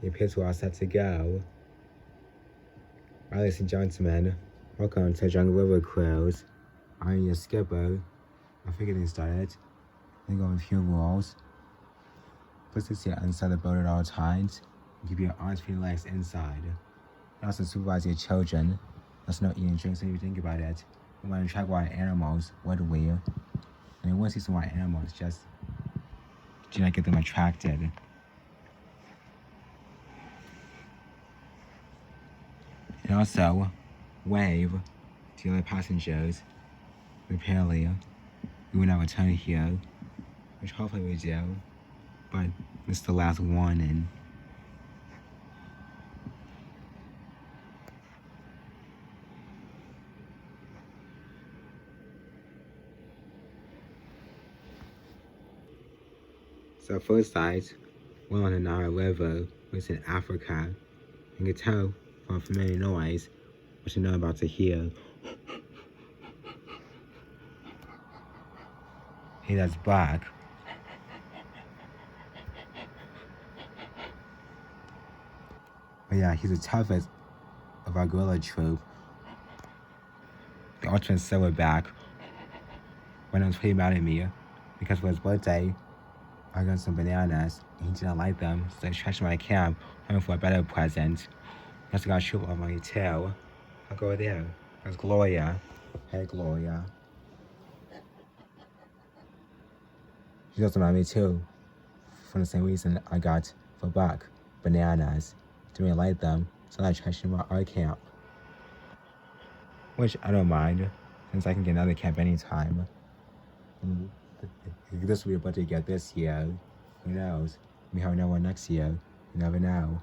It appears we're all set to go. Right, ladies and gentlemen, welcome to Jungle River Cruise. I'm your skipper. Before getting started, I'm going with a few rules. Please sit inside the boat at all times. Keep your arms, feet, and legs inside. You also supervise your children. There's no eating drinks, so if you think about it. We want to track wild animals, what we. And you want to see some wild animals, just do not get them attracted. And also, wave to the other passengers. Apparently, we will not return here, which hopefully we do, but this is the last warning. So first sight, we're on the Nile River, which is in Africa. You can tell from a familiar noise what you know about to hear. He that's black. But yeah, he's the toughest of our gorilla troop. The ultimate silverback. When I was pretty mad at me because for his birthday, I got some bananas and he didn't like them, so I trashed my camp hoping for a better present. I also got a troop on my tail. I'll go there. That's Gloria. Hey Gloria. She also mad at me too. For the same reason I got for Buck bananas. Didn't really like them, so I trashed him at our camp. Which I don't mind, since I can get another camp anytime. This will be about to get this year. Who knows? We have no one next year. You never know.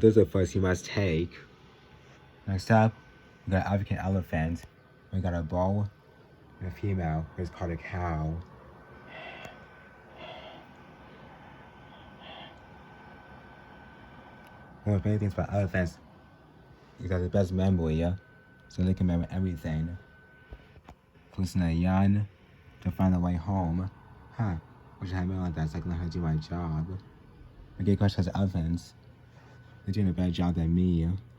This is the first you must take. Next up, we got an African elephant. We got a bull and a female who's called a cow. One of the main things about elephants is that the best memory, so they can remember everything. Listen to young to find their way home. Wish I had been like that so I can learn how to do my job. I get questions as elephants. They're doing a better job than me. One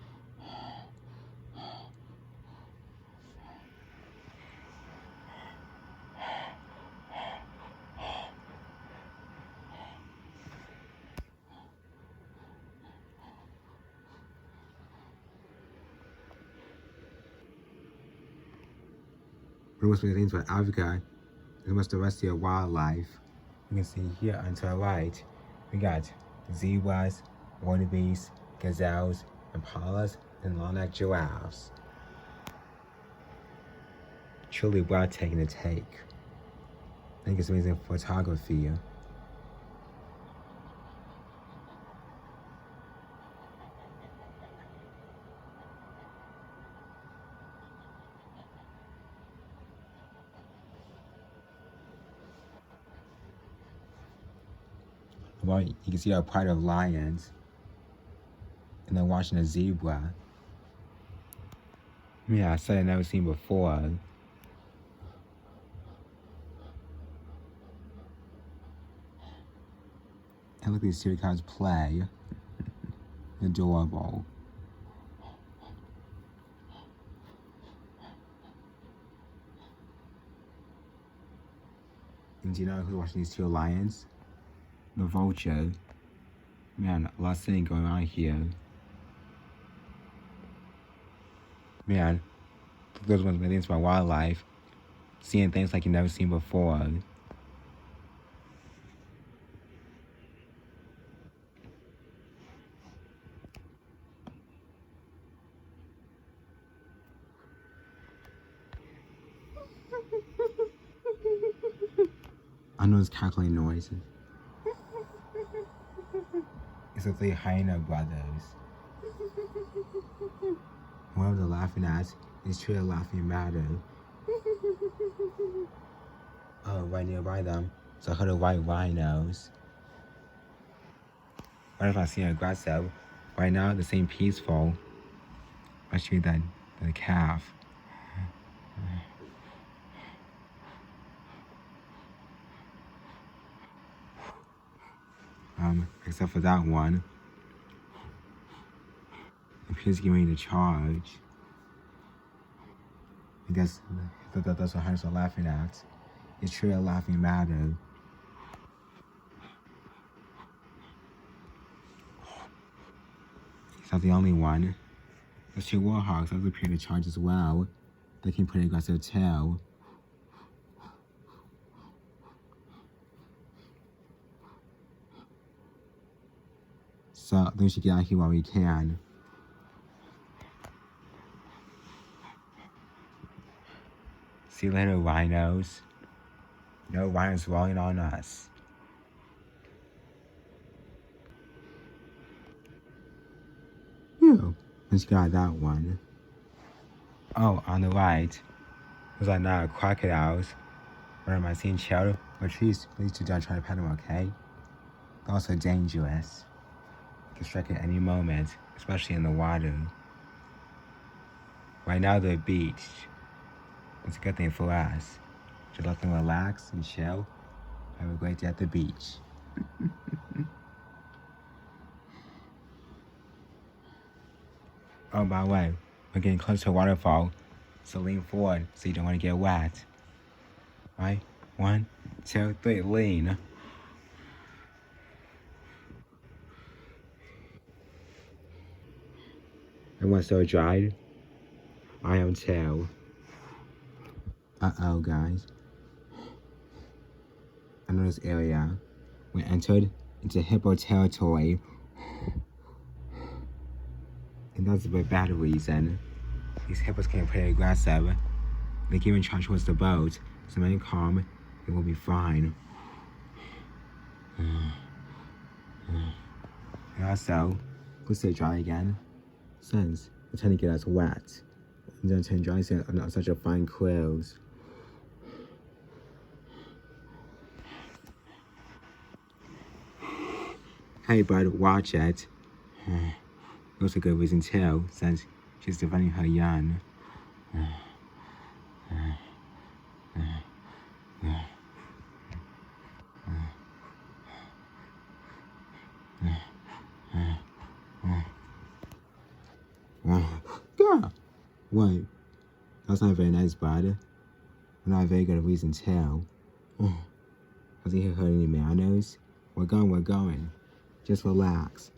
of the most things about Africa is most of the rest of your wildlife. You can see here on to the right, we got zebras, wildebeest, gazelles, impalas, and long-necked giraffes. Truly breathtaking to take. I think it's amazing photography. Well, you can see a pride of lions, and then watching a zebra. Yeah, I said I've never seen before. And look at these street cars play. Adorable. And do you know who's watching these two lions? The vulture. Man, a lot of things going on here. Man, those ones are things about wildlife. Seeing things like you've never seen before. I know it's cackling noises. It's the three hyena brothers. Whoever they're laughing at is truly laughing matter. Right nearby them, so I heard of white rhinos. What if I see aggressive? Right now, they seem peaceful. I'll show you the calf. Except for that one. It appears to give me the charge. I guess that's what hunters are laughing at. It's truly a laughing matter. It's not the only one. Those two warhawks also appear to charge as well. They can put aggressive tail. So I think we should get out here while we can. See you later, rhinos. No rhinos rolling on us. Phew. Let's got that one. Oh, on the right. Those are not crocodiles. What am I seeing, child? But please do not try to pet them, okay? They're also dangerous. Can strike at any moment, especially in the water. Right now they're beached. It's a good thing for us. Just let them relax and chill. Have a great day at the beach. Oh, by the way, we're getting close to a waterfall, so lean forward so you don't want to get wet. Right? 1, 2, 3, lean. Everyone's so dried. I am too. Uh-oh, guys. I know this area. We entered into hippo territory. And that's a bad reason. These hippos can be pretty aggressive. They can even charge towards the boat. So remain calm, it will be fine. And also, go stay dry again. Since they tend to get us wet. And then turn dry on such a fine clothes. Hey bud, watch it. That's a good reason too, since she's defending her young. God! Wait, that's not very nice, bud. Not a very good reason too. Has he heard any manners? We're going. Just relax.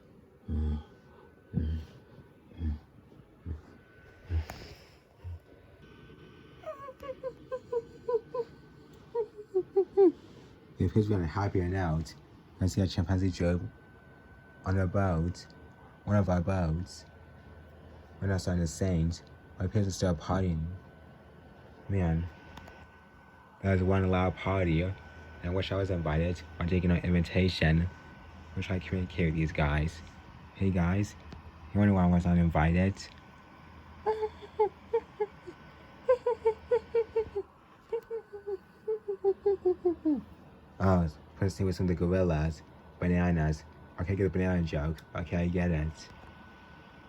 It appears we're on a happier note. I see a chimpanzee job on a boat, one of our boats. We're not starting to sing, but it appears to start partying. Man, there's one loud party, and I wish I was invited or taking an invitation. I'm trying to communicate with these guys. Hey guys, you wonder why I was not invited? Oh, let's see with some of the gorillas, bananas. Okay, get a banana joke. Okay, I get it.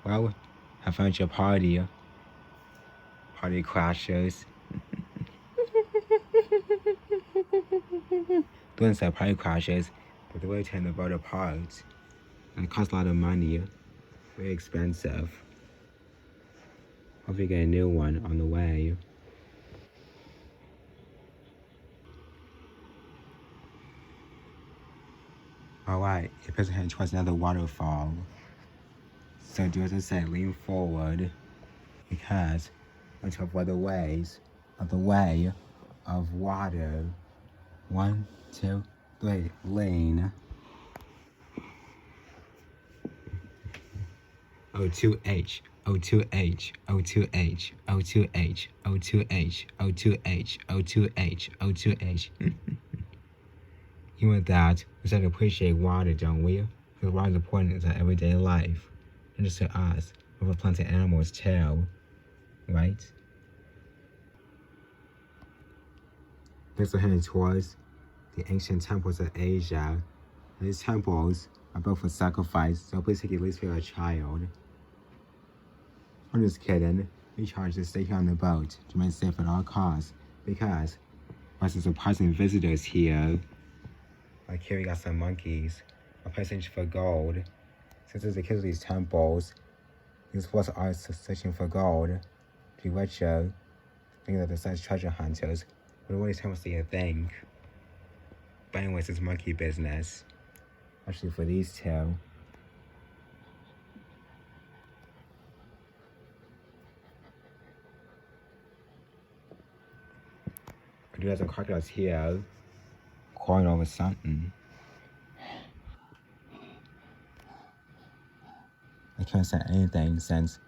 Well, I found your party. Party crashers. Doing some party crashers, but the way to turn the boat apart. And it costs a lot of money. Very expensive. Hope you get a new one on the way. Alright, it appears to head towards another waterfall. So do as I say, lean forward. Because we're to avoid the ways of the way of water. 1, 2, 3, lean. O2H, O2H, O2H, O2H, O2H, O2H, O2H, O2H. Even with that, we start to appreciate water, don't we? Because water is important in our everyday life. Not just to us, but for plants and animals too. Right? Next we're heading towards the ancient temples of Asia. And these temples are built for sacrifice, so please take at least for a child. I'm just kidding. We charge to stay here on the boat to remain safe at all costs because there's some surprising visitors here. Like here we got some monkeys. I'm paying attention for gold. Since there's the kids of these temples, these plus are searching for gold to be richer. Thinking that they're such treasure hunters. But what these temples do you think? But anyways, it's monkey business. Actually for these two. I do have some crocodiles here. Quarreling over something. I can't say anything since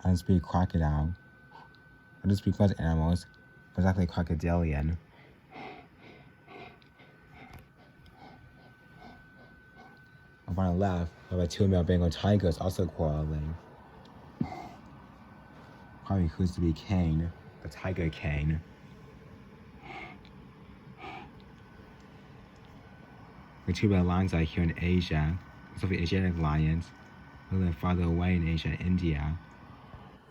I don't speak crocodile. I don't speak most animals, but it's actually crocodilian. On the left, we have a two male Bengal tigers also quarreling. Probably who's to be king, the tiger king. The two big lions are here in Asia, so the Asiatic lions, a little farther away in Asia and India.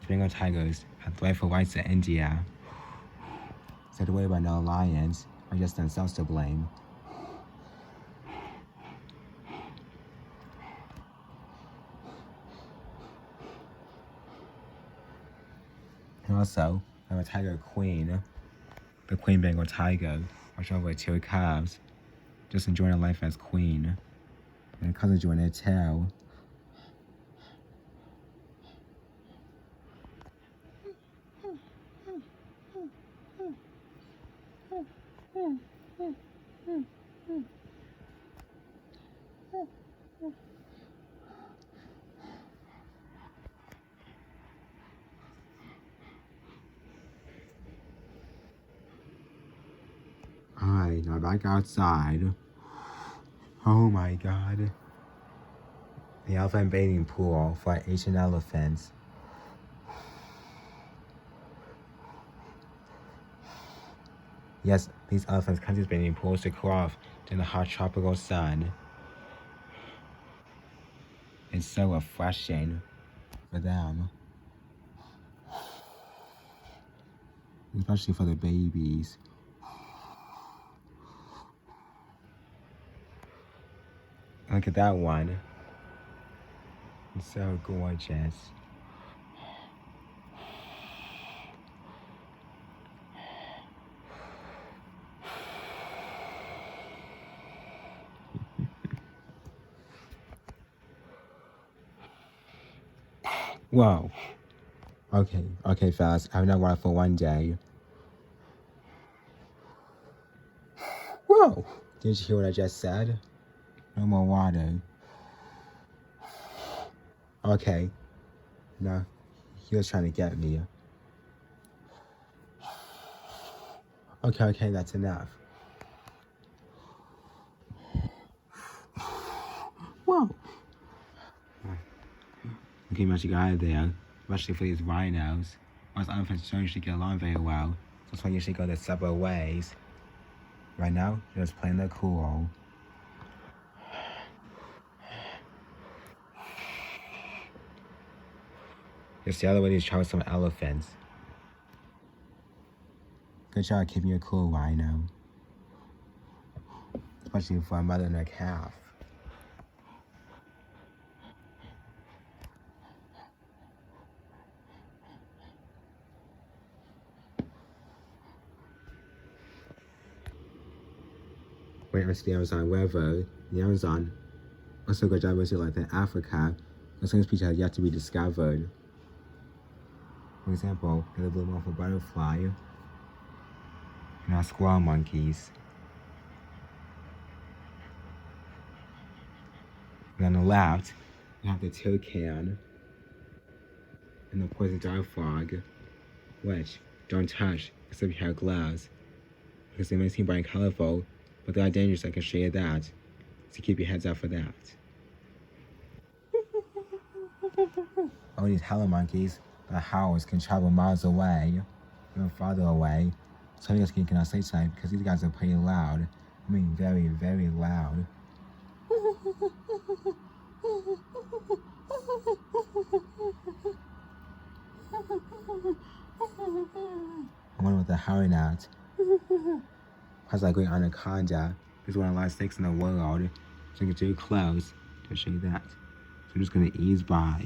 The Bengal tigers have the rightful rights to India. Said away by no lions are just themselves to blame. And also, we have a tiger queen, the queen Bengal tiger, watching over two calves, just enjoying her life as queen. And cubs enjoying their tail. Alright, now back outside. Oh my god. The elephant bathing pool for Asian elephants. Yes, these elephants come to these bathing pools to cool off in the hot tropical sun. It's so refreshing for them. Especially for the babies. Look at that one. It's so gorgeous. Whoa. Okay, fellas. I've not water for one day. Whoa! Didn't you hear what I just said? No more water. Okay. No, he was trying to get me. Okay, that's enough. Whoa! Okay, much get out of there, especially for these rhinos. Most elephants don't usually get along very well, so that's why you should go their separate ways. Right now, they're just playing their cool. Just the other way to try with some elephants. Good job keeping your cool, rhino. Especially for a mother and a calf. When it comes to the Amazon River, the Amazon also got diversity like in Africa, but some species have yet to be discovered. For example, the blue morpho butterfly and our squirrel monkeys. And on the left, you have the toucan and the poison dart frog, which don't touch except you have gloves, because they may seem bright and colorful, but they are dangerous. I can show you that, so keep your heads out for that. All these hella monkeys, the howls can travel miles away, even farther away. So you guys cannot say tonight because these guys are pretty loud. I mean, very, very loud. howling at. Has like going anaconda. It's one of the last snakes in the world. So I get too close to show you that. So I'm just gonna ease by.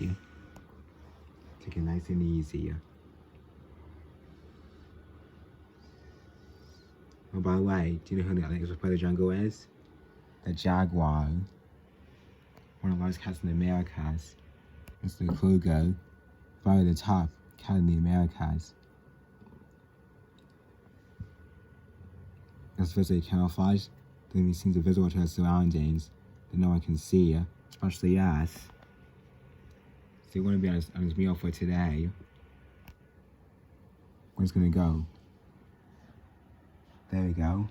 Take it nice and easy. Oh, by the way, do you know who the next part of the jungle is? The jaguar. One of the largest cats in the Americas. It's the cougar. Probably the top cat in the Americas. It's visually camouflaged, then it seems invisible to our surroundings that no one can see, especially us. So you want to be on his meal for today. Where's gonna go? There we go.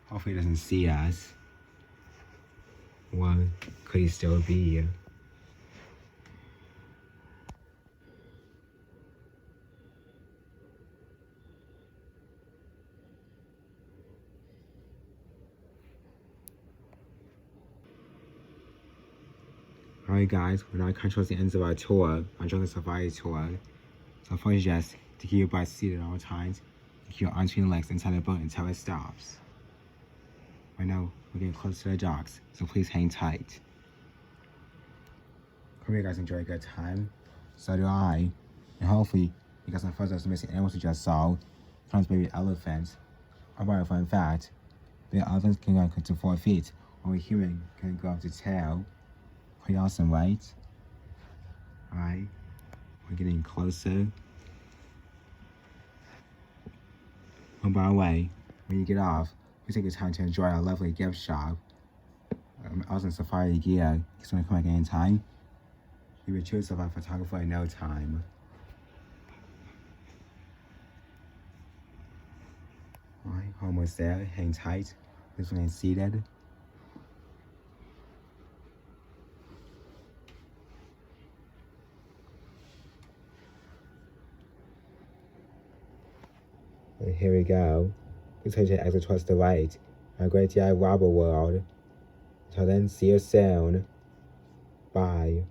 Hopefully he doesn't see us. Well, could he still be here? Alright guys, we're now coming towards the end of our tour, our jungle safari tour. So first just to keep your butt seated at all times, to keep your arms and legs inside the boat until it stops. Right now, we're getting close to the docks, so please hang tight. Hope you guys enjoy a good time. So do I. And hopefully, you got some photos of the missing animals you just saw. Comes baby elephants. About a fun fact, baby elephants can go up to 4 feet, while a human can go up to 10. Pretty awesome, right? Alright, we're getting closer. Oh, by the way, when you get off, please take your time to enjoy our lovely gift shop. Awesome safari gear. Just want to come back anytime. You would choose a photographer in no time. Alright, almost there. Hang tight. This one is seated. And here we go. Please take your exit towards the right. Our great DIY Robber World. Until then, see you soon. Bye.